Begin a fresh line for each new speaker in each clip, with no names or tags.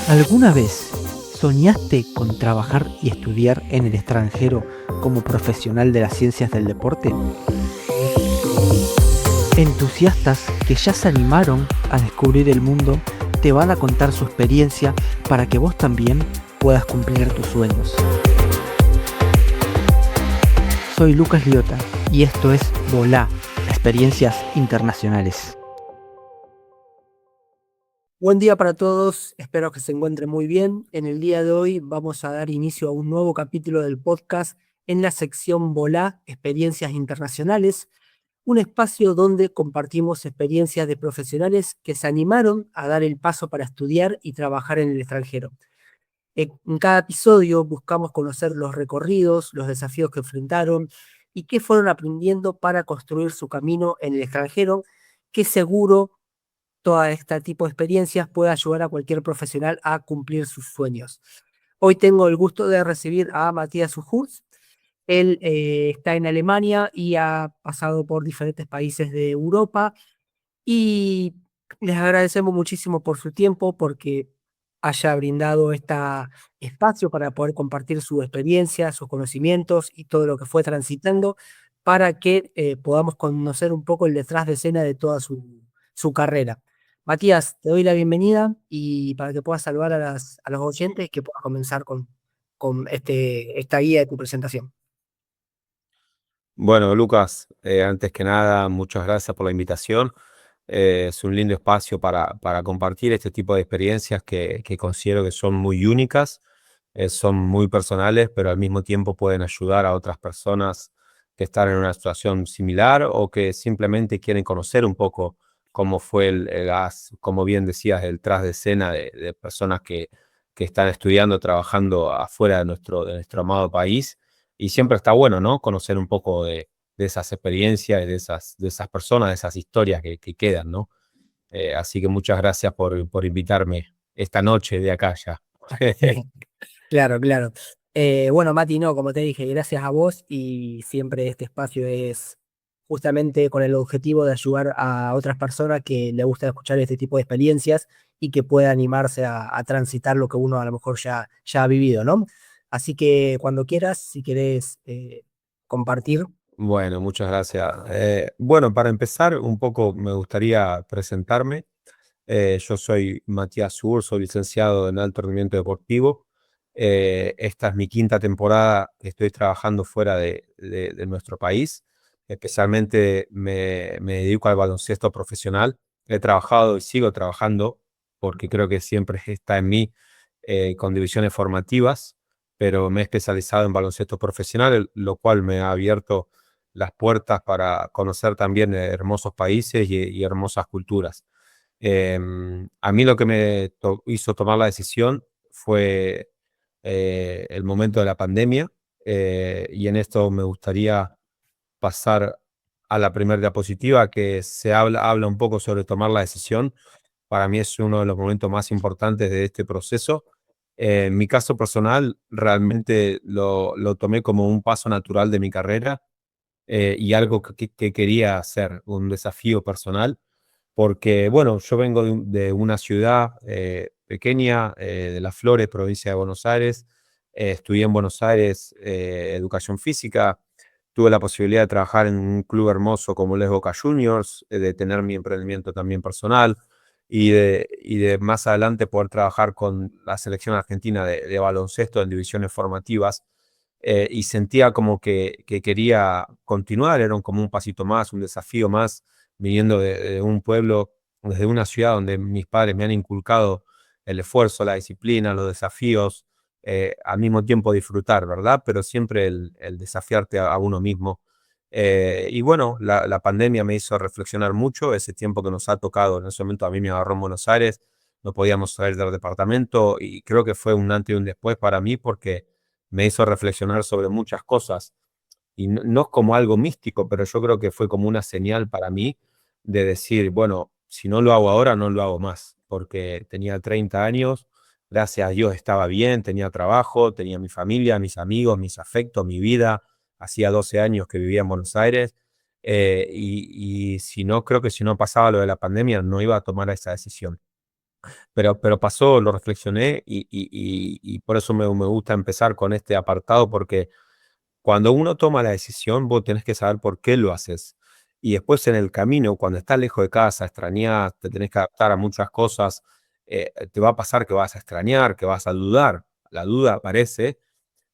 ¿Alguna vez soñaste con trabajar y estudiar en el extranjero como profesional de las ciencias del deporte? Entusiastas que ya se animaron a descubrir el mundo te van a contar su experiencia para que vos también puedas cumplir tus sueños. Soy Lucas Liota y esto es Volá, Experiencias Internacionales. Buen día para todos, espero que se encuentren muy bien. En el día de hoy vamos a dar inicio a un nuevo capítulo del podcast en la sección Volá, Experiencias Internacionales, un espacio donde compartimos experiencias de profesionales que se animaron a dar el paso para estudiar y trabajar en el extranjero. En cada episodio buscamos conocer los recorridos, los desafíos que enfrentaron y qué fueron aprendiendo para construir su camino en el extranjero, que seguro todo este tipo de experiencias puede ayudar a cualquier profesional a cumplir sus sueños. Hoy tengo el gusto de recibir a Matías Ujurs. Él está en Alemania y ha pasado por diferentes países de Europa y les agradecemos muchísimo por su tiempo, porque haya brindado este espacio para poder compartir su experiencia, sus conocimientos y todo lo que fue transitando para que podamos conocer un poco el detrás de escena de toda su carrera. Matías, te doy la bienvenida y para que puedas saludar a los oyentes, que puedas comenzar con esta guía de tu presentación.
Bueno, Lucas, antes que nada, muchas gracias por la invitación. Es un lindo espacio para compartir este tipo de experiencias que considero que son muy únicas, son muy personales, pero al mismo tiempo pueden ayudar a otras personas que están en una situación similar o que simplemente quieren conocer un poco cómo fue como bien decías, el tras de escena de personas que están estudiando, trabajando afuera de nuestro amado país. Y siempre está bueno, ¿no? Conocer un poco de esas experiencias, de esas personas, de esas historias que quedan, ¿no? Así que muchas gracias por invitarme esta noche de acá ya.
Claro, claro. Bueno, Mati, no, como te dije, gracias a vos, y siempre este espacio es justamente con el objetivo de ayudar a otras personas que le gusta escuchar este tipo de experiencias y que pueda animarse a transitar lo que uno a lo mejor ya ha vivido, ¿no? Así que cuando quieras, si querés compartir.
Bueno, muchas gracias. Bueno, para empezar, un poco me gustaría presentarme. Yo soy Matías Sur, soy licenciado en alto rendimiento deportivo. Esta es mi quinta temporada que estoy trabajando fuera de nuestro país. Especialmente me dedico al baloncesto profesional. He trabajado y sigo trabajando porque creo que siempre está en mí con divisiones formativas, pero me he especializado en baloncesto profesional, lo cual me ha abierto las puertas para conocer también hermosos países y hermosas culturas. A mí lo que me hizo tomar la decisión fue el momento de la pandemia, y en esto me gustaría pasar a la primera diapositiva, que habla un poco sobre tomar la decisión. Para mí es uno de los momentos más importantes de este proceso. En mi caso personal, realmente lo tomé como un paso natural de mi carrera, y algo que quería hacer, un desafío personal, porque, bueno, yo vengo de una ciudad pequeña, de Las Flores, provincia de Buenos Aires. Estudié en Buenos Aires educación física. Tuve la posibilidad de trabajar en un club hermoso como Les Boca Juniors, de tener mi emprendimiento también personal y de más adelante poder trabajar con la selección argentina de baloncesto en divisiones formativas. Y sentía como que quería continuar, era como un pasito más, un desafío más, viniendo de un pueblo, desde una ciudad donde mis padres me han inculcado el esfuerzo, la disciplina, los desafíos, al mismo tiempo disfrutar, ¿verdad? Pero siempre el desafiarte a uno mismo. Y bueno, la pandemia me hizo reflexionar mucho, ese tiempo que nos ha tocado, en ese momento a mí me agarró en Buenos Aires, no podíamos salir del departamento y creo que fue un antes y un después para mí porque me hizo reflexionar sobre muchas cosas y no es como algo místico, pero yo creo que fue como una señal para mí de decir, bueno, si no lo hago ahora, no lo hago más, porque tenía 30 años, gracias a Dios estaba bien, tenía trabajo, tenía mi familia, mis amigos, mis afectos, mi vida, hacía 12 años que vivía en Buenos Aires, y si no, creo que si no pasaba lo de la pandemia, no iba a tomar esa decisión. pero pasó, lo reflexioné y por eso me gusta empezar con este apartado, porque cuando uno toma la decisión, vos tenés que saber por qué lo haces. Y después en el camino, cuando estás lejos de casa, extrañás, te tenés que adaptar a muchas cosas, te va a pasar que vas a extrañar, que vas a dudar. La duda aparece,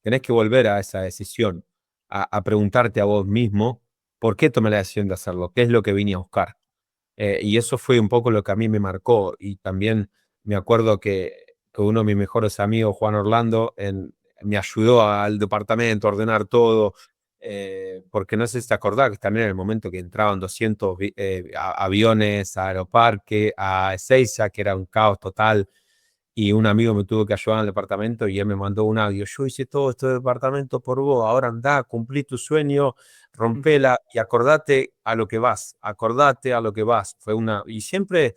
tenés que volver a esa decisión, a preguntarte a vos mismo, ¿por qué tomé la decisión de hacerlo? ¿Qué es lo que vine a buscar? Y eso fue un poco lo que a mí me marcó. Y también me acuerdo que uno de mis mejores amigos, Juan Orlando, me ayudó al departamento a ordenar todo, porque no sé si te acordás que también en el momento que entraban 200 aviones a Aeroparque, a Ezeiza, que era un caos total, y un amigo me tuvo que ayudar al departamento y él me mandó un audio. Yo hice todo este departamento por vos, ahora andá, cumplí tu sueño, rompela y acordate a lo que vas, acordate a lo que vas. Y siempre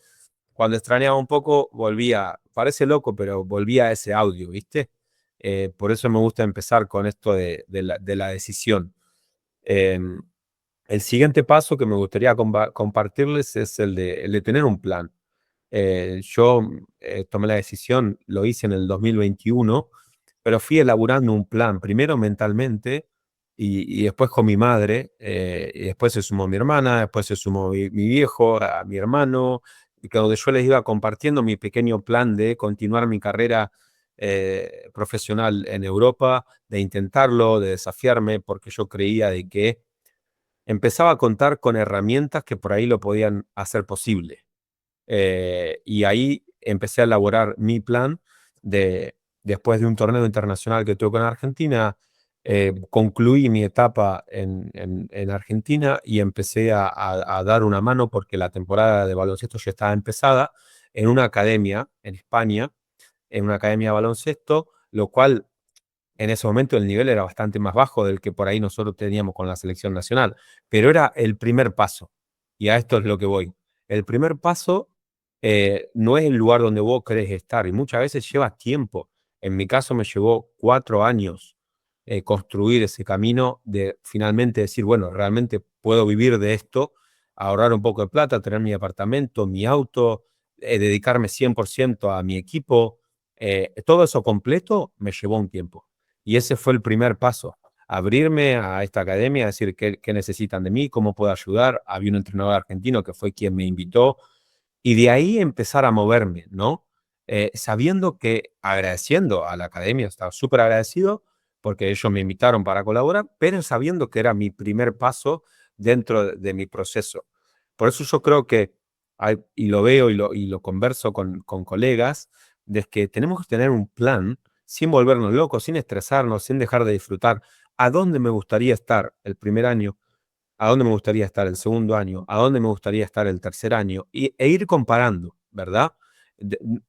cuando extrañaba un poco volvía, parece loco, pero volvía a ese audio, ¿viste? Por eso me gusta empezar con esto de la decisión. Eh, el siguiente paso que me gustaría compartirles es el de tener un plan. Yo tomé la decisión, lo hice en el 2021, pero fui elaborando un plan, primero mentalmente y después con mi madre, y después se sumó mi hermana, después se sumó mi viejo, a mi hermano, y donde yo les iba compartiendo mi pequeño plan de continuar mi carrera profesional en Europa, de intentarlo, de desafiarme, porque yo creía de que empezaba a contar con herramientas que por ahí lo podían hacer posible. Y ahí empecé a elaborar mi plan después de un torneo internacional que tuve con Argentina. Concluí mi etapa en Argentina y empecé a dar una mano porque la temporada de baloncesto ya estaba empezada en una academia en España, en una academia de baloncesto, lo cual en ese momento el nivel era bastante más bajo del que por ahí nosotros teníamos con la selección nacional, pero era el primer paso. Y a esto es lo que voy. El primer paso no es el lugar donde vos querés estar y muchas veces lleva tiempo. En mi caso me llevó 4 años construir ese camino de finalmente decir, bueno, realmente puedo vivir de esto, ahorrar un poco de plata, tener mi apartamento, mi auto, dedicarme 100% a mi equipo. Todo eso completo me llevó un tiempo. Y ese fue el primer paso, abrirme a esta academia, decir qué necesitan de mí, cómo puedo ayudar. Había un entrenador argentino que fue quien me invitó y de ahí empezar a moverme, ¿no? Sabiendo que, agradeciendo a la academia, estaba súper agradecido porque ellos me invitaron para colaborar, pero sabiendo que era mi primer paso dentro de mi proceso. Por eso yo creo que, y lo veo y lo converso con colegas, de que tenemos que tener un plan sin volvernos locos, sin estresarnos, sin dejar de disfrutar. ¿A dónde me gustaría estar el primer año? ¿A dónde me gustaría estar el segundo año? ¿A dónde me gustaría estar el tercer año? E ir comparando, ¿verdad?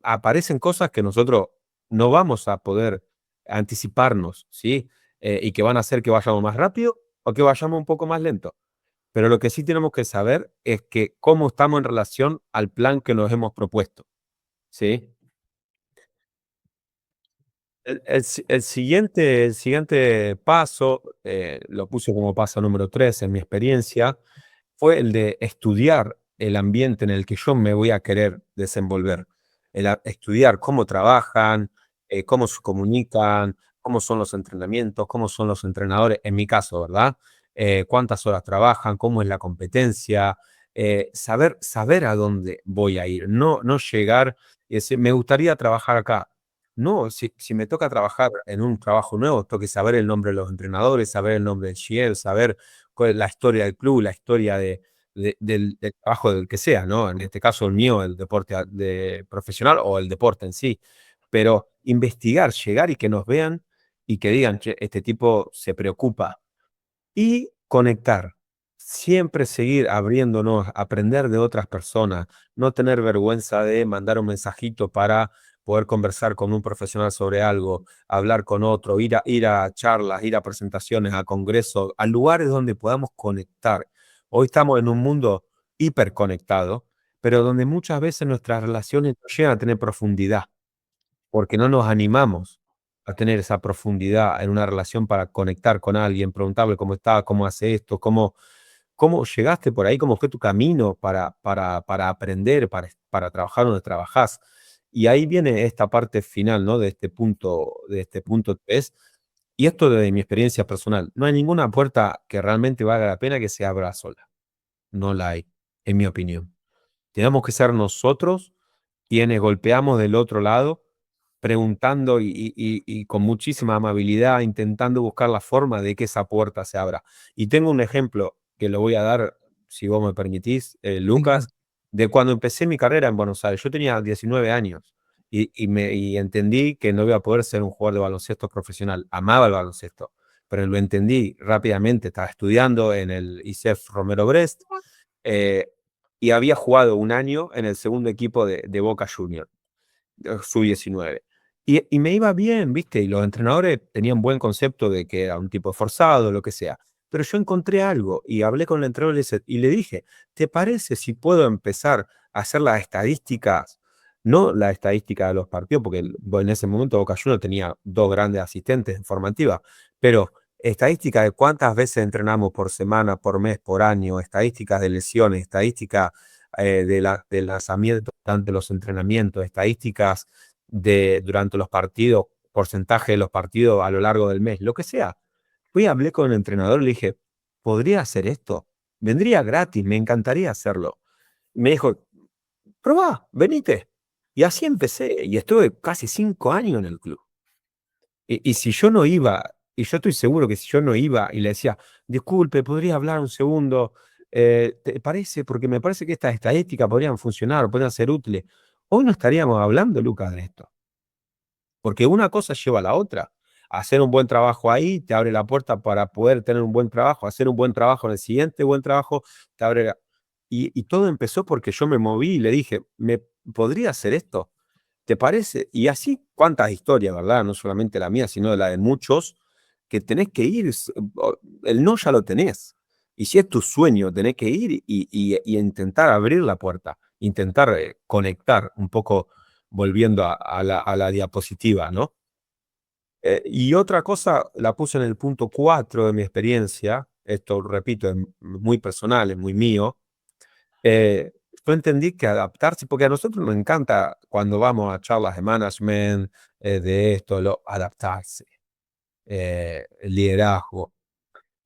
Aparecen cosas que nosotros no vamos a poder anticiparnos, ¿sí? Y que van a hacer que vayamos más rápido o que vayamos un poco más lento. Pero lo que sí tenemos que saber es que cómo estamos en relación al plan que nos hemos propuesto, ¿sí? El siguiente paso, lo puse como paso número 3 en mi experiencia, fue el de estudiar el ambiente en el que yo me voy a querer desenvolver. Estudiar cómo trabajan, cómo se comunican, cómo son los entrenamientos, cómo son los entrenadores, en mi caso, ¿verdad? Cuántas horas trabajan, cómo es la competencia, saber a dónde voy a ir, no llegar y decir, me gustaría trabajar acá. No, si me toca trabajar en un trabajo nuevo, tengo que saber el nombre de los entrenadores, saber el nombre del GM, saber cuál es la historia del club, la historia del trabajo del que sea, ¿no? En este caso el mío, el deporte profesional o el deporte en sí. Pero investigar, llegar y que nos vean y que digan, "Che, este tipo se preocupa". Y conectar, siempre seguir abriéndonos, aprender de otras personas, no tener vergüenza de mandar un mensajito para poder conversar con un profesional sobre algo, hablar con otro, ir a charlas, ir a presentaciones, a congresos, a lugares donde podamos conectar. Hoy estamos en un mundo hiperconectado, pero donde muchas veces nuestras relaciones no llegan a tener profundidad porque no nos animamos a tener esa profundidad en una relación para conectar con alguien, preguntarle cómo está, cómo hace esto, cómo llegaste por ahí, cómo fue tu camino para aprender, para trabajar donde trabajás. Y ahí viene esta parte final, ¿no? De este punto 3. Y esto de mi experiencia personal. No hay ninguna puerta que realmente valga la pena que se abra sola. No la hay, en mi opinión. Tenemos que ser nosotros quienes golpeamos del otro lado, preguntando y con muchísima amabilidad, intentando buscar la forma de que esa puerta se abra. Y tengo un ejemplo que lo voy a dar, si vos me permitís,
Sí,
Lucas,
claro.
de cuando empecé mi carrera en Buenos Aires. Yo tenía 19 años y entendí que no iba a poder ser un jugador de baloncesto profesional. Amaba el baloncesto, pero lo entendí rápidamente. Estaba estudiando en el ISEF Romero Brest, eh, y había jugado un año en el segundo equipo de Boca Juniors, sub-19. Y me iba bien, ¿viste? Y los entrenadores tenían buen concepto de que era un tipo forzado, lo que sea. Pero yo encontré algo y hablé con el entrenador y le dije, ¿te parece si puedo empezar a hacer las estadísticas? No la estadística de los partidos, porque en ese momento Boca Juniors tenía 2 grandes asistentes en formativa, pero estadística de cuántas veces entrenamos por semana, por mes, por año, estadísticas de lesiones, estadísticas de lanzamiento durante los entrenamientos, estadísticas durante los partidos, porcentaje de los partidos a lo largo del mes, lo que sea. Fui, hablé con el entrenador y le dije, ¿podría hacer esto? Vendría gratis, me encantaría hacerlo. Me dijo, probá, venite. Y así empecé, y estuve casi 5 años en el club. Y si yo no iba, y yo estoy seguro que si yo no iba y le decía, disculpe, ¿podría hablar un segundo? ¿Te parece? Porque me parece que estas estadísticas podrían funcionar, o podrían ser útiles. Hoy no estaríamos hablando, Lucas, de esto. Porque una cosa lleva a la otra. Hacer un buen trabajo ahí te abre la puerta para poder tener un buen trabajo. Hacer un buen trabajo en el siguiente buen trabajo te abre y todo empezó porque yo me moví y le dije, ¿me podría hacer esto? ¿Te parece? Y así, cuántas historias, ¿verdad? No solamente la mía, sino de la de muchos, que tenés que ir, el no ya lo tenés. Y si es tu sueño, tenés que ir y intentar abrir la puerta, intentar conectar un poco, volviendo a la diapositiva, ¿no? Y otra cosa, la puse en el punto 4 de mi experiencia, esto, repito, es muy personal, es muy mío. Yo entendí que adaptarse, porque a nosotros nos encanta cuando vamos a charlas de management, de esto, adaptarse, el liderazgo.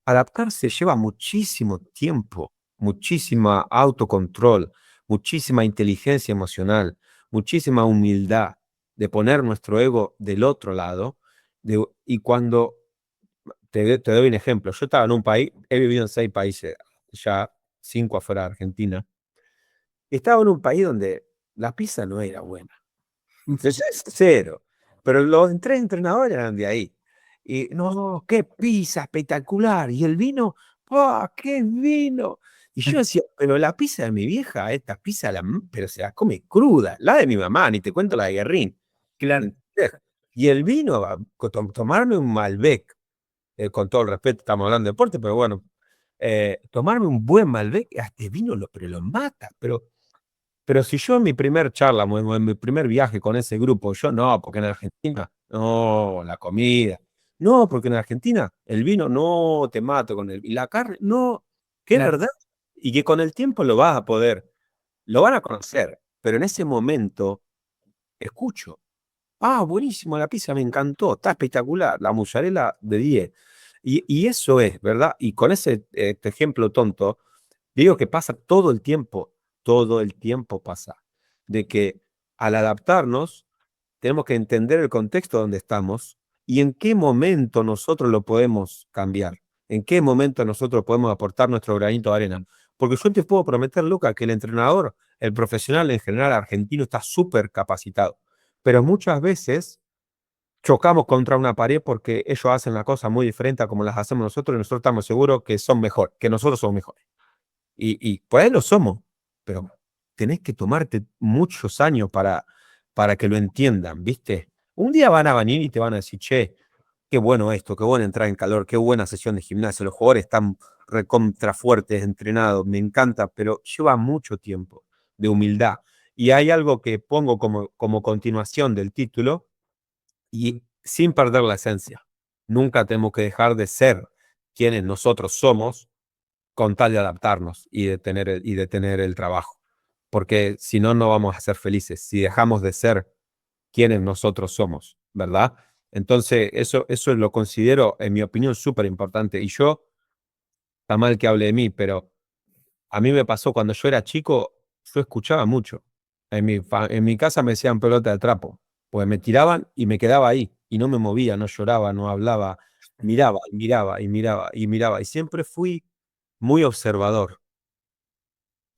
Adaptarse lleva muchísimo tiempo, muchísima autocontrol, muchísima inteligencia emocional, muchísima humildad de poner nuestro ego del otro lado. Y cuando, te doy un ejemplo, yo estaba en un país, he vivido en 6 países, ya 5 afuera de Argentina. Estaba en un país donde la pizza no era buena. Es cero. Pero los 3 entrenadores eran de ahí. Y no, qué pizza espectacular. Y el vino, ¡ah, qué vino! Y yo decía, pero la pizza de mi vieja, esta pizza, pero se la come cruda. La de mi mamá, ni te cuento la de Guerrín.
Claro,
¿Entendés? Y el vino, tomarme un Malbec, con todo el respeto, estamos hablando de deporte, pero bueno, tomarme un buen Malbec, hasta el vino pero lo mata. Pero si yo en mi primer charla, o en mi primer viaje con ese grupo, yo no, porque en Argentina, no, la comida, no, porque en Argentina el vino, no, te mato con y la carne, no, que es
claro,
verdad, y que con el tiempo lo vas a poder, lo van a conocer, pero en ese momento escucho, ah, buenísimo, la pizza me encantó, está espectacular, la mozzarella de 10. Y eso es, ¿verdad? Y con ese este ejemplo tonto, digo que pasa todo el tiempo pasa, de que al adaptarnos tenemos que entender el contexto donde estamos y en qué momento nosotros lo podemos cambiar, en qué momento nosotros podemos aportar nuestro granito de arena. Porque yo te puedo prometer, Luca, que el entrenador, el profesional en general argentino está súper capacitado, pero muchas veces chocamos contra una pared porque ellos hacen la cosa muy diferente a como las hacemos nosotros y nosotros estamos seguros que son mejor, que nosotros somos mejores. Y pues lo somos, pero tenés que tomarte muchos años para que lo entiendan, ¿viste? Un día van a venir y te van a decir, che, qué bueno esto, qué bueno entrar en calor, qué buena sesión de gimnasio, los jugadores están recontra fuertes, entrenados, me encanta, pero lleva mucho tiempo de humildad. Y hay algo que pongo como continuación del título, y sin perder la esencia. Nunca tenemos que dejar de ser quienes nosotros somos con tal de adaptarnos y de tener el trabajo. Porque si no, no vamos a ser felices. Si dejamos de ser quiénes nosotros somos, ¿verdad? Entonces, eso lo considero, en mi opinión, súper importante. Y yo, está mal que hable de mí, pero a mí me pasó cuando yo era chico, yo escuchaba mucho. En mi casa me decían pelota de trapo, pues me tiraban y me quedaba ahí, y no me movía, no lloraba, no hablaba, miraba, y miraba, y miraba, y miraba, y siempre fui muy observador.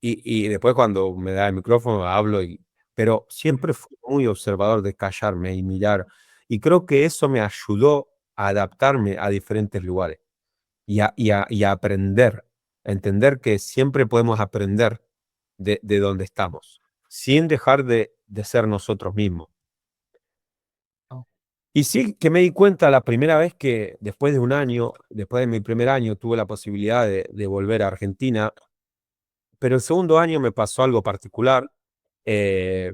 Y después cuando me da el micrófono hablo, pero siempre fui muy observador de callarme y mirar. Y creo que eso me ayudó a adaptarme a diferentes lugares y a aprender, a entender que siempre podemos aprender de donde estamos, sin dejar de ser nosotros mismos. Y sí que me di cuenta la primera vez que después de un año, después de mi primer año, tuve la posibilidad de volver a Argentina, pero el segundo año me pasó algo particular. Eh,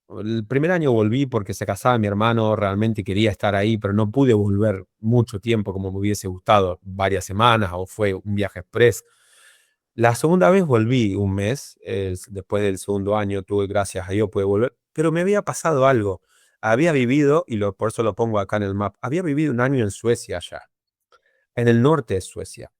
el primer año volví porque se casaba mi hermano, realmente quería estar ahí, pero no pude volver mucho tiempo como me hubiese gustado, varias semanas o fue un viaje express. La segunda vez volví un mes, después del segundo año tuve, gracias a Dios, pude volver, pero me había pasado algo. Había vivido, y por eso lo pongo acá en el mapa, había vivido un año en Suecia allá, en el norte de Suecia.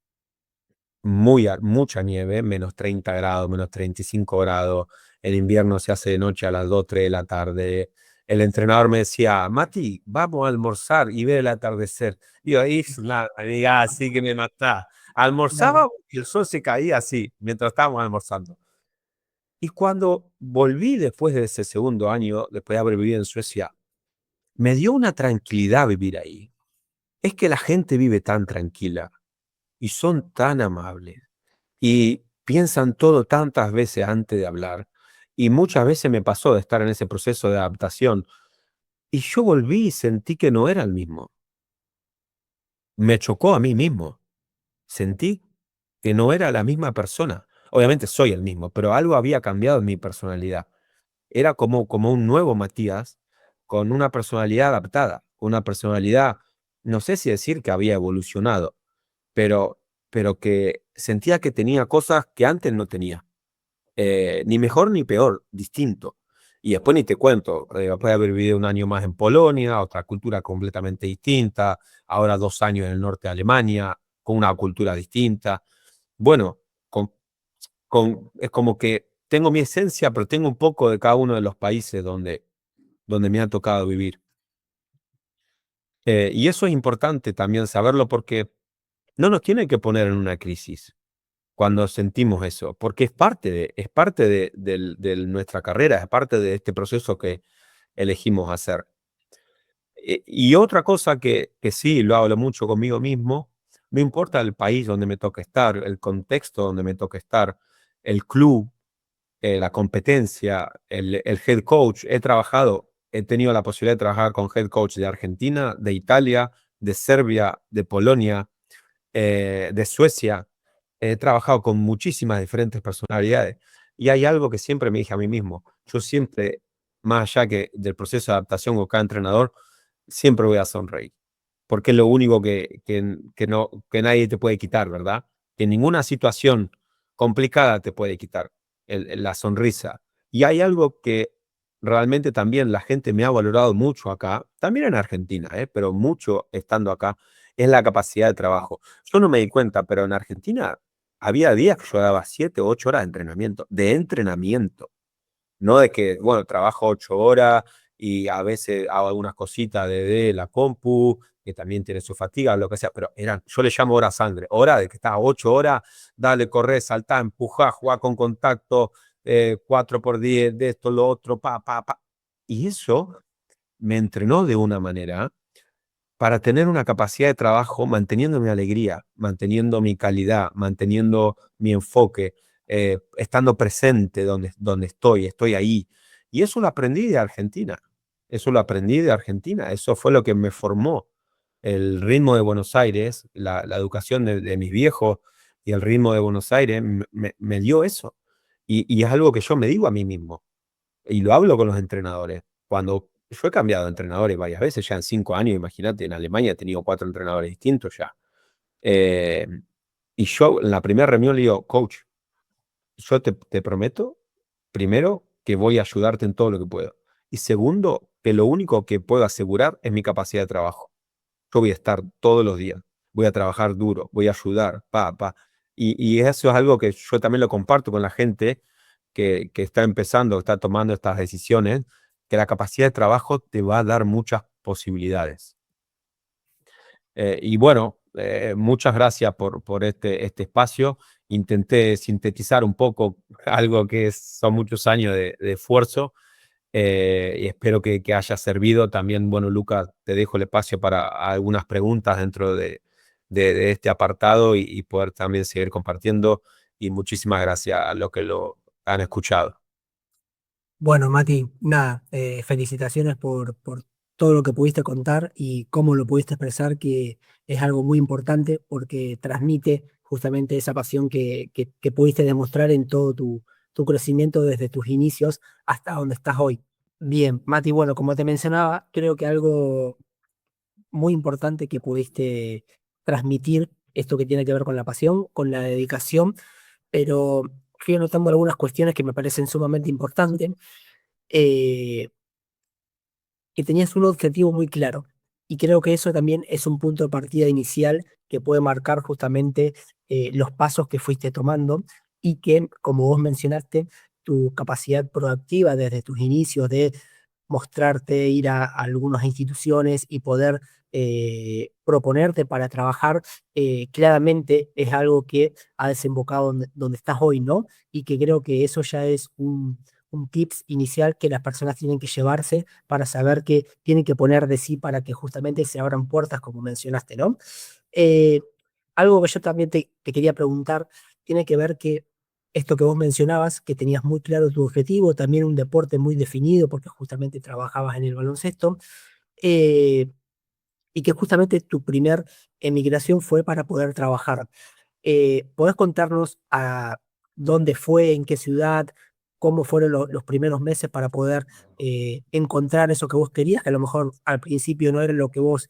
Mucha nieve, -30 grados, -35 grados. El invierno se hace de noche a las 2 3 de la tarde. El entrenador me decía, Mati, vamos a almorzar y ver el atardecer. Y yo ahí, nada, amiga, así que me matá.
Claro.
Almorzaba y el sol se caía así, mientras estábamos almorzando. Y cuando volví después de ese segundo año, después de haber vivido en Suecia, me dio una tranquilidad vivir ahí. Es que la gente vive tan tranquila y son tan amables y piensan todo tantas veces antes de hablar. Y muchas veces me pasó de estar en ese proceso de adaptación y yo volví y sentí que no era el mismo. Me chocó a mí mismo. Sentí que no era la misma persona. Obviamente soy el mismo, pero algo había cambiado en mi personalidad. Era como un nuevo Matías con una personalidad adaptada, una personalidad, no sé si decir que había evolucionado, pero, pero que sentía que tenía cosas que antes no tenía. Ni mejor ni peor, distinto. Y después ni te cuento, después de haber vivido un año más en Polonia, otra cultura completamente distinta, ahora 2 años en el norte de Alemania, con una cultura distinta. Bueno, es como que tengo mi esencia, pero tengo un poco de cada uno de los países donde me ha tocado vivir. Y eso es importante también saberlo porque no nos tiene que poner en una crisis cuando sentimos eso, porque es parte de nuestra carrera, es parte de este proceso que elegimos hacer. Y otra cosa que sí lo hablo mucho conmigo mismo, no importa el país donde me toque estar, el contexto donde me toque estar, el club, la competencia, el head coach. He tenido la posibilidad de trabajar con head coach de Argentina, de Italia, de Serbia, de Polonia, de Suecia. He trabajado con muchísimas diferentes personalidades y hay algo que siempre me dije a mí mismo. Yo siempre, más allá que del proceso de adaptación con cada entrenador, siempre voy a sonreír, porque es lo único que nadie te puede quitar, ¿verdad? Que ninguna situación complicada te puede quitar la sonrisa. Y hay algo que realmente también la gente me ha valorado mucho acá, también en Argentina, pero mucho estando acá, es la capacidad de trabajo. Yo no me di cuenta, pero en Argentina había días que yo daba 7 o 8 horas de entrenamiento, no de que, bueno, trabajo 8 horas y a veces hago algunas cositas de la compu, que también tiene su fatiga, lo que sea, pero yo le llamo hora sangre, hora de que estás 8 horas, dale, correr, saltar, empujar, jugar con contacto, 4 por 10, de esto, lo otro, pa, pa, pa. Y eso me entrenó de una manera para tener una capacidad de trabajo manteniendo mi alegría, manteniendo mi calidad, manteniendo mi enfoque, estando presente donde estoy ahí. Y eso lo aprendí de Argentina, eso lo aprendí de Argentina, eso fue lo que me formó. El ritmo de Buenos Aires, la educación de mis viejos y el ritmo de Buenos Aires me dio eso. Y es algo que yo me digo a mí mismo y lo hablo con los entrenadores. Cuando yo he cambiado de entrenadores varias veces, ya en 5 años, imagínate, en Alemania he tenido 4 entrenadores distintos ya. Eh, y yo en la primera reunión le digo, coach, yo te prometo, primero, que voy a ayudarte en todo lo que puedo. Y segundo, que lo único que puedo asegurar es mi capacidad de trabajo. Yo voy a estar todos los días, voy a trabajar duro, voy a ayudar, y eso es algo que yo también lo comparto con la gente que está empezando, está tomando estas decisiones, que la capacidad de trabajo te va a dar muchas posibilidades. Y bueno, muchas gracias por este espacio. Intenté sintetizar un poco algo que son muchos años de esfuerzo, y espero que haya servido. También, bueno, Lucas, te dejo el espacio para algunas preguntas dentro de este apartado y poder también seguir compartiendo. Y muchísimas gracias a los que lo han escuchado.
Bueno, Mati, nada, felicitaciones por todo lo que pudiste contar y cómo lo pudiste expresar, que es algo muy importante porque transmite justamente esa pasión que pudiste demostrar en todo tu crecimiento desde tus inicios hasta donde estás hoy. Bien, Mati, bueno, como te mencionaba, creo que algo muy importante que pudiste transmitir, esto que tiene que ver con la pasión, con la dedicación, pero fui anotando algunas cuestiones que me parecen sumamente importantes. eh, que tenías un objetivo muy claro. Y creo que eso también es un punto de partida inicial que puede marcar justamente los pasos que fuiste tomando y que, como vos mencionaste, tu capacidad proactiva desde tus inicios de mostrarte, ir a algunas instituciones y poder proponerte para trabajar, claramente es algo que ha desembocado donde estás hoy, ¿no? Y que creo que eso ya es un tips inicial que las personas tienen que llevarse para saber que tienen que poner de sí para que justamente se abran puertas, como mencionaste, ¿no? Eh, Algo que yo también te quería preguntar tiene que ver que esto que vos mencionabas, que tenías muy claro tu objetivo, también un deporte muy definido, porque justamente trabajabas en el baloncesto, eh, y que justamente tu primer emigración fue para poder trabajar. ¿Podés contarnos a dónde fue, en qué ciudad, cómo fueron los primeros meses para poder encontrar eso que vos querías, que a lo mejor al principio no era lo que vos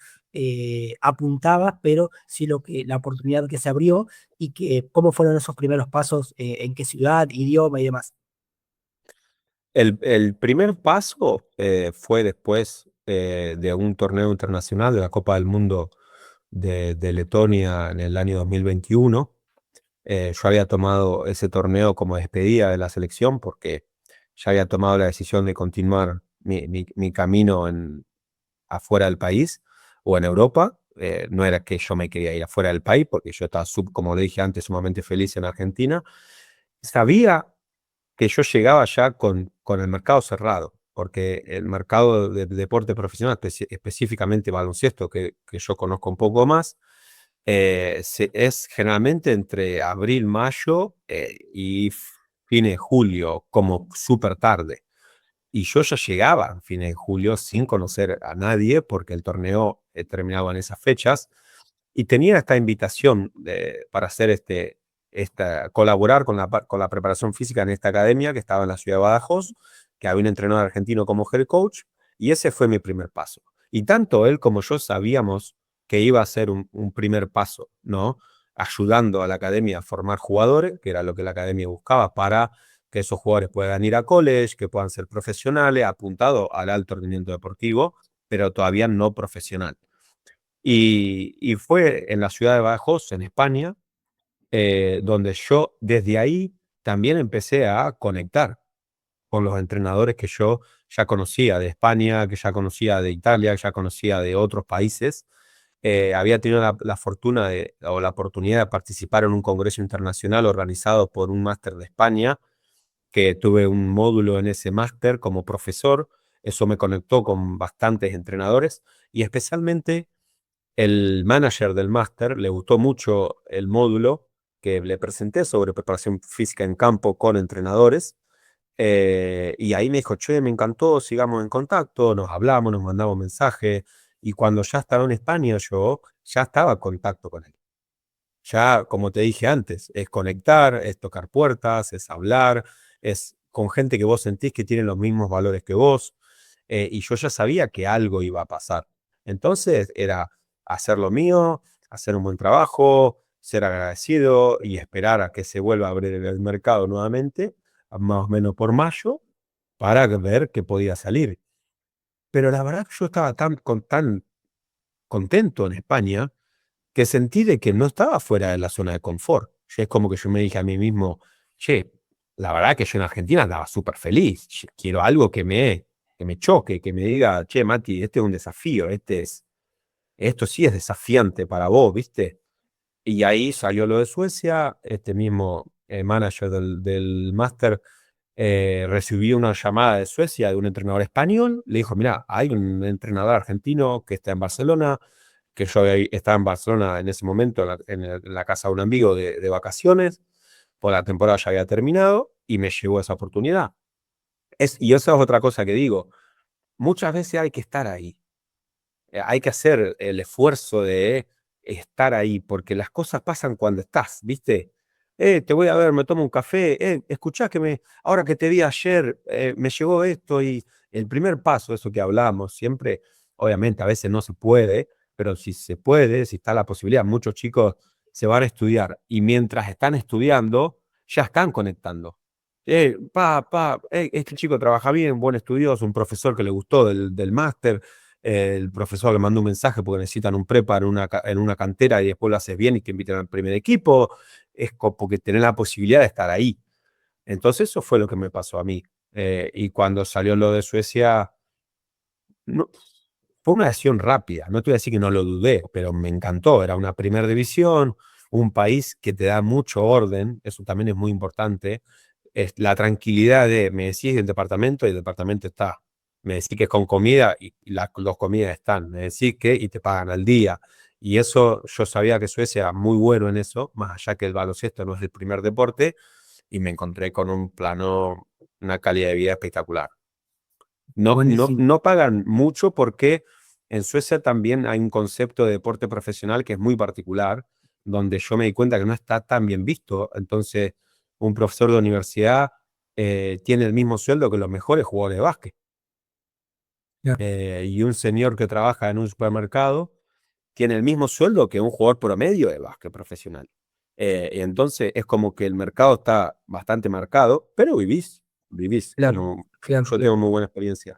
apuntabas, pero sí la oportunidad que se abrió y que cómo fueron esos primeros pasos, en qué ciudad, idioma y demás?
El primer paso fue después de un torneo internacional de la Copa del Mundo de Letonia en el año 2021. Yo había tomado ese torneo como despedida de la selección porque ya había tomado la decisión de continuar mi camino afuera del país o en Europa. No era que yo me quería ir afuera del país porque yo estaba, como le dije antes, sumamente feliz en Argentina. Sabía que yo llegaba ya con el mercado cerrado, porque el mercado de deporte profesional, específicamente baloncesto, que yo conozco un poco más, es generalmente entre abril, mayo y fines de julio, como súper tarde. Y yo ya llegaba a fines de julio sin conocer a nadie, porque el torneo terminaba en esas fechas, y tenía esta invitación para hacer colaborar con la preparación física en esta academia que estaba en la ciudad de Badajoz, que había un entrenador argentino como head coach, y ese fue mi primer paso. Y tanto él como yo sabíamos que iba a ser un primer paso, ¿no? Ayudando a la academia a formar jugadores, que era lo que la academia buscaba para que esos jugadores puedan ir a college, que puedan ser profesionales, apuntados al alto rendimiento deportivo, pero todavía no profesional. Y fue en la ciudad de Badajoz, en España, donde yo desde ahí también empecé a conectar con los entrenadores que yo ya conocía de España, que ya conocía de Italia, que ya conocía de otros países. Había tenido la fortuna o la oportunidad de participar en un congreso internacional organizado por un máster de España, que tuve un módulo en ese máster como profesor. Eso me conectó con bastantes entrenadores y especialmente el manager del máster le gustó mucho el módulo que le presenté sobre preparación física en campo con entrenadores. Y ahí me dijo, che, me encantó, sigamos en contacto, nos hablamos, nos mandamos mensajes. Y cuando ya estaba en España, yo ya estaba en contacto con él. Ya, como te dije antes, es conectar, es tocar puertas, es hablar, es con gente que vos sentís que tiene los mismos valores que vos. Y yo ya sabía que algo iba a pasar. Entonces era hacer lo mío, hacer un buen trabajo, ser agradecido y esperar a que se vuelva a abrir el mercado nuevamente, más o menos por mayo, para ver qué podía salir. pero la verdad que yo estaba tan contento en España que sentí de que no estaba fuera de la zona de confort. Y es como que yo me dije a mí mismo, che, la verdad que yo en Argentina andaba súper feliz. Quiero algo que me choque, que me diga, che, Mati, este es un desafío, esto sí es desafiante para vos, ¿viste? Y ahí salió lo de Suecia, este mismo manager del máster recibió una llamada de Suecia de un entrenador español, le dijo, mira, hay un entrenador argentino que está en Barcelona, que yo estaba en Barcelona en ese momento, en la casa de un amigo de vacaciones, por la temporada ya había terminado, y me llegó esa oportunidad. Y esa es otra cosa que digo, muchas veces hay que estar ahí. Hay que hacer el esfuerzo de estar ahí, porque las cosas pasan cuando estás, ¿viste? Te voy a ver, me tomo un café, escuchá ahora que te vi ayer, me llegó esto y el primer paso, eso que hablamos, siempre, obviamente a veces no se puede, pero si se puede, si está la posibilidad, muchos chicos se van a estudiar y mientras están estudiando, ya están conectando. Este chico trabaja bien, buen estudioso, un profesor que le gustó del máster, el profesor le manda un mensaje porque necesitan un prepa en una cantera y después lo haces bien y te invitan al primer equipo, porque tenés la posibilidad de estar ahí. Entonces eso fue lo que me pasó a mí. Y cuando salió lo de Suecia, no, fue una decisión rápida, no te voy a decir que no lo dudé, pero me encantó, era una primera división, un país que te da mucho orden, eso también es muy importante, es la tranquilidad de, me decís el departamento y el departamento está, me decís que es con comida y las dos comidas están, me decís que y te pagan al día, y eso yo sabía que Suecia era muy bueno en eso, más allá que el baloncesto no es el primer deporte, y me encontré con un plano, una calidad de vida espectacular. No, no,
Buenísimo.
no pagan mucho porque en Suecia también hay un concepto de deporte profesional que es muy particular, donde yo me di cuenta que no está tan bien visto. Entonces, un profesor de universidad tiene el mismo sueldo que los mejores jugadores de básquet.
Ya.
Y un señor que trabaja en un supermercado tiene el mismo sueldo que un jugador promedio de básquet profesional. Y entonces es como que el mercado está bastante marcado, pero vivís.
Claro, claro,
Yo tengo
claro.
muy buena experiencia.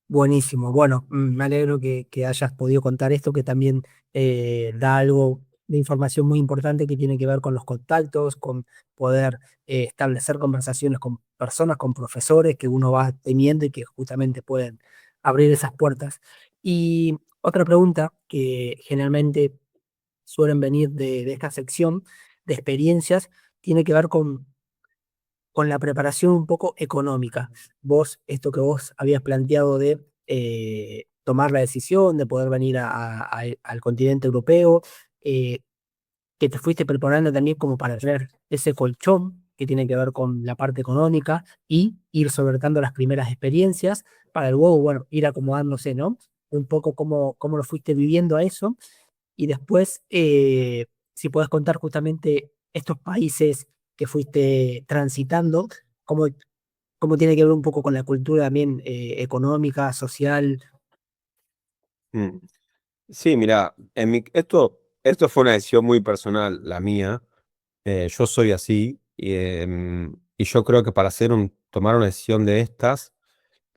Buenísimo. Bueno, me alegro que hayas podido contar esto, que también da algo de información muy importante que tiene que ver con los contactos, con poder establecer conversaciones con personas, con profesores que uno va teniendo y que justamente pueden abrir esas puertas. Y otra pregunta que generalmente suelen venir de esta sección de experiencias tiene que ver con la preparación un poco económica. Vos, esto que vos habías planteado de tomar la decisión de poder venir al continente europeo, eh, que te fuiste preparando también como para tener ese colchón que tiene que ver con la parte económica y ir solventando las primeras experiencias para luego, bueno, ir acomodándose, ¿no? Un poco cómo lo fuiste viviendo a eso y después, si puedes contar justamente estos países que fuiste transitando, cómo, cómo tiene que ver un poco con la cultura también económica, social.
Mm. Sí, mira, esto fue una decisión muy personal, la mía. Yo soy así y yo creo que para tomar una decisión de estas,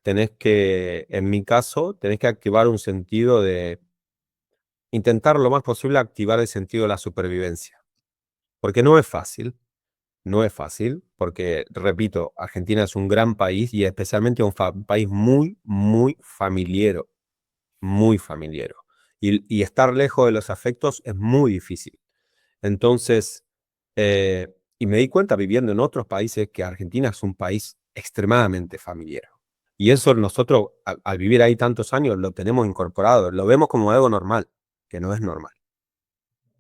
en mi caso, tenés que activar un sentido intentar lo más posible activar el sentido de la supervivencia. Porque no es fácil, porque, repito, Argentina es un gran país y especialmente un país muy, muy familiero, muy familiero. Y estar lejos de los afectos es muy difícil. Entonces, eh, y me di cuenta viviendo en otros países que Argentina es un país extremadamente familiar. Y eso nosotros, al vivir ahí tantos años, lo tenemos incorporado, lo vemos como algo normal, que no es normal.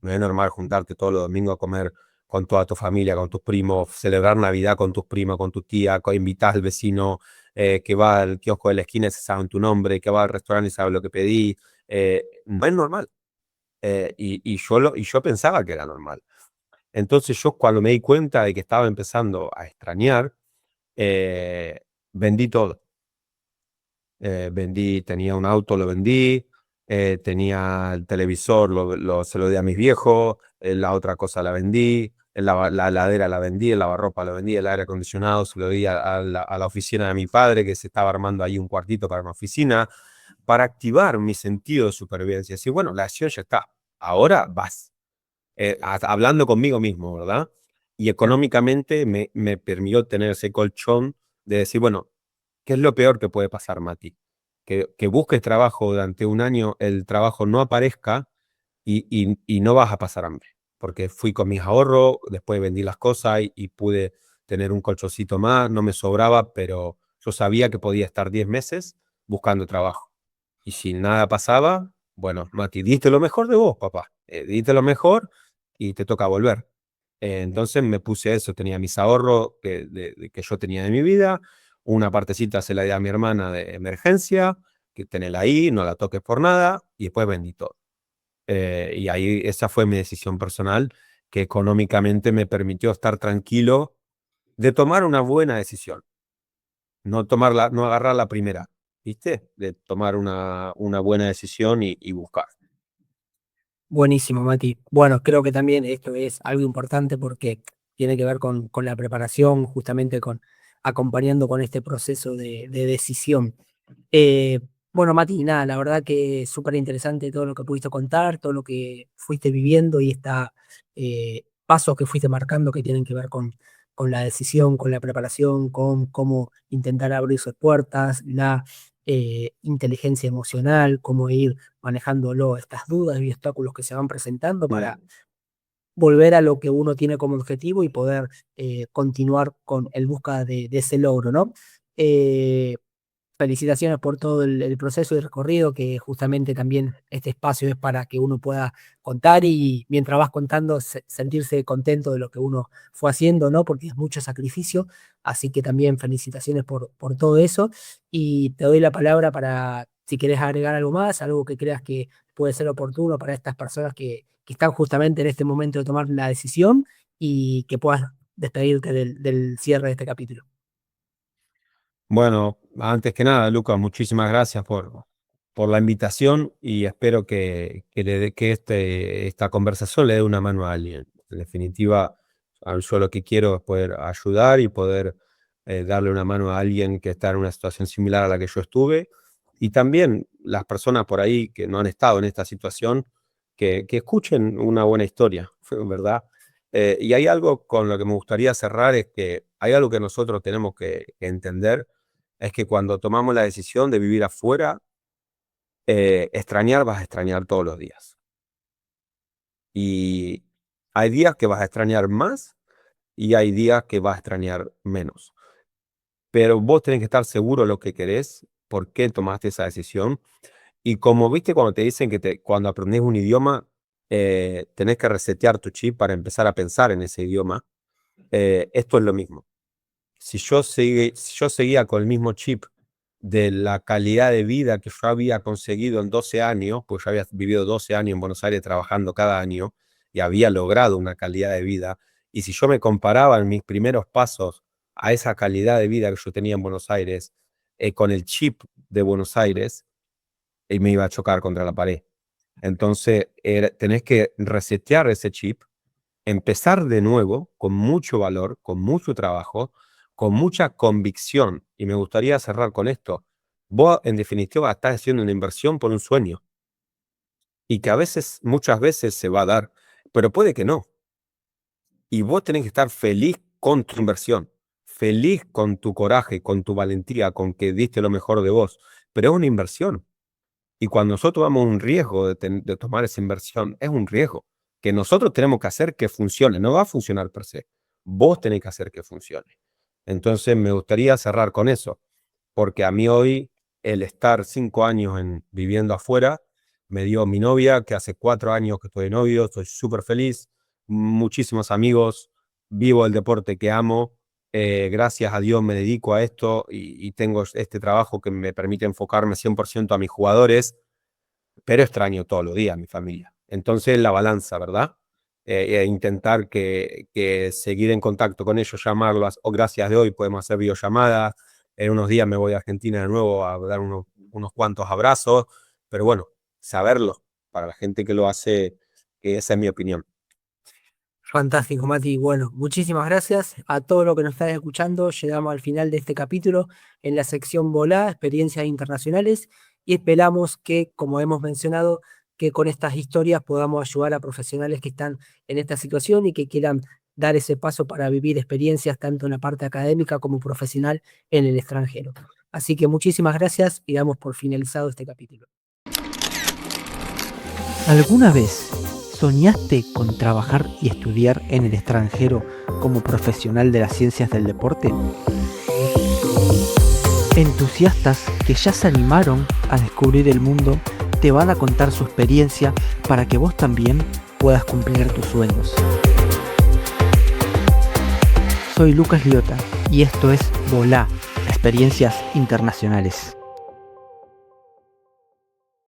No es normal juntarte todos los domingos a comer con toda tu familia, con tus primos, celebrar Navidad con tus primos, con tu tía, invitar al vecino que va al kiosco de la esquina y se sabe tu nombre, que va al restaurante y sabe lo que pedí. No es normal. Y yo pensaba que era normal. Entonces yo cuando me di cuenta de que estaba empezando a extrañar, eh, vendí todo. Tenía un auto, lo vendí, tenía el televisor, se lo di a mis viejos, la otra cosa la vendí, la heladera la vendí, el lavarropa lo vendí, el aire acondicionado se lo di a la oficina de mi padre, que se estaba armando ahí un cuartito para una oficina. para activar mi sentido de supervivencia. Decir, bueno, la acción ya está, ahora vas. Hablando conmigo mismo, ¿verdad? Y económicamente me permitió tener ese colchón de decir, bueno, ¿qué es lo peor que puede pasar, Mati? Que busques trabajo durante un año, el trabajo no aparezca y no vas a pasar hambre. Porque fui con mis ahorros, después vendí las cosas y pude tener un colchoncito más, no me sobraba, pero yo sabía que podía estar 10 meses buscando trabajo. Y si nada pasaba, bueno, Mati, diste lo mejor de vos, papá. Diste lo mejor y te toca volver. Entonces me puse eso, tenía mis ahorros que yo tenía de mi vida, una partecita se la di a mi hermana de emergencia, que tenela ahí, no la toques por nada, y después vendí todo. Y ahí esa fue mi decisión personal, que económicamente me permitió estar tranquilo de tomar una buena decisión, no agarrar la primera, ¿viste? De tomar una buena decisión y buscar.
Buenísimo, Mati. Bueno, creo que también esto es algo importante porque tiene que ver con la preparación, justamente con acompañando con este proceso de decisión. Eh, bueno, Mati, nada, la verdad que es súper interesante todo lo que pudiste contar, todo lo que fuiste viviendo y esta pasos que fuiste marcando que tienen que ver con la decisión, con la preparación, con cómo intentar abrir sus puertas, la inteligencia emocional, cómo ir manejándolo, estas dudas y obstáculos que se van presentando para volver a lo que uno tiene como objetivo y poder continuar con el busca de ese logro, ¿no? Eh, Felicitaciones por todo el proceso y recorrido, que justamente también este espacio es para que uno pueda contar y mientras vas contando sentirse contento de lo que uno fue haciendo, ¿no? Porque es mucho sacrificio, así que también felicitaciones por todo eso y te doy la palabra para si querés agregar algo más, algo que creas que puede ser oportuno para estas personas que están justamente en este momento de tomar la decisión y que puedas despedirte del cierre de este capítulo.
Bueno, antes que nada, Lucas, muchísimas gracias por la invitación y espero que esta conversación le dé una mano a alguien. En definitiva, yo lo que quiero es poder ayudar y poder darle una mano a alguien que está en una situación similar a la que yo estuve. Y también las personas por ahí que no han estado en esta situación, que escuchen una buena historia, ¿verdad? Y hay algo con lo que me gustaría cerrar, es que hay algo que nosotros tenemos que entender, es que cuando tomamos la decisión de vivir afuera, extrañar vas a extrañar todos los días. Y hay días que vas a extrañar más y hay días que vas a extrañar menos. Pero vos tenés que estar seguro de lo que querés, por qué tomaste esa decisión. Y como viste cuando te dicen que cuando aprendés un idioma, tenés que resetear tu chip para empezar a pensar en ese idioma, esto es lo mismo. Si yo seguía con el mismo chip de la calidad de vida que yo había conseguido en 12 años, pues yo había vivido 12 años en Buenos Aires trabajando cada año y había logrado una calidad de vida, y si yo me comparaba en mis primeros pasos a esa calidad de vida que yo tenía en Buenos Aires, con el chip de Buenos Aires, me iba a chocar contra la pared. Entonces, tenés que resetear ese chip, empezar de nuevo con mucho valor, con mucho trabajo, con mucha convicción. Y me gustaría cerrar con esto. Vos, en definitiva, estás haciendo una inversión por un sueño y que a veces, muchas veces se va a dar, pero puede que no. Y vos tenés que estar feliz con tu inversión, feliz con tu coraje, con tu valentía, con que diste lo mejor de vos. Pero es una inversión. Y cuando nosotros damos un riesgo de tomar esa inversión, es un riesgo que nosotros tenemos que hacer que funcione. No va a funcionar per se. Vos tenés que hacer que funcione. Entonces me gustaría cerrar con eso, porque a mí hoy el estar 5 años viviendo afuera me dio mi novia, que hace 4 años que estoy de novio, estoy súper feliz, muchísimos amigos, vivo el deporte que amo, gracias a Dios me dedico a esto y tengo este trabajo que me permite enfocarme 100% a mis jugadores, pero extraño todos los días a mi familia. Entonces la balanza, ¿verdad? Intentar que seguir en contacto con ellos, llamarlos, o gracias de hoy podemos hacer videollamadas, en unos días me voy a Argentina de nuevo a dar unos cuantos abrazos, pero bueno, saberlo, para la gente que lo hace, que esa es mi opinión.
Fantástico, Mati. Bueno, muchísimas gracias a todos los que nos están escuchando. Llegamos al final de este capítulo en la sección Volá, experiencias internacionales. y esperamos que, como hemos mencionado, que con estas historias podamos ayudar a profesionales que están en esta situación y que quieran dar ese paso para vivir experiencias tanto en la parte académica como profesional en el extranjero. Así que muchísimas gracias y damos por finalizado este capítulo.
¿Alguna vez soñaste con trabajar y estudiar en el extranjero como profesional de las ciencias del deporte? Entusiastas que ya se animaron a descubrir el mundo te van a contar su experiencia para que vos también puedas cumplir tus sueños. Soy Lucas Liotta y esto es Volá, Experiencias Internacionales.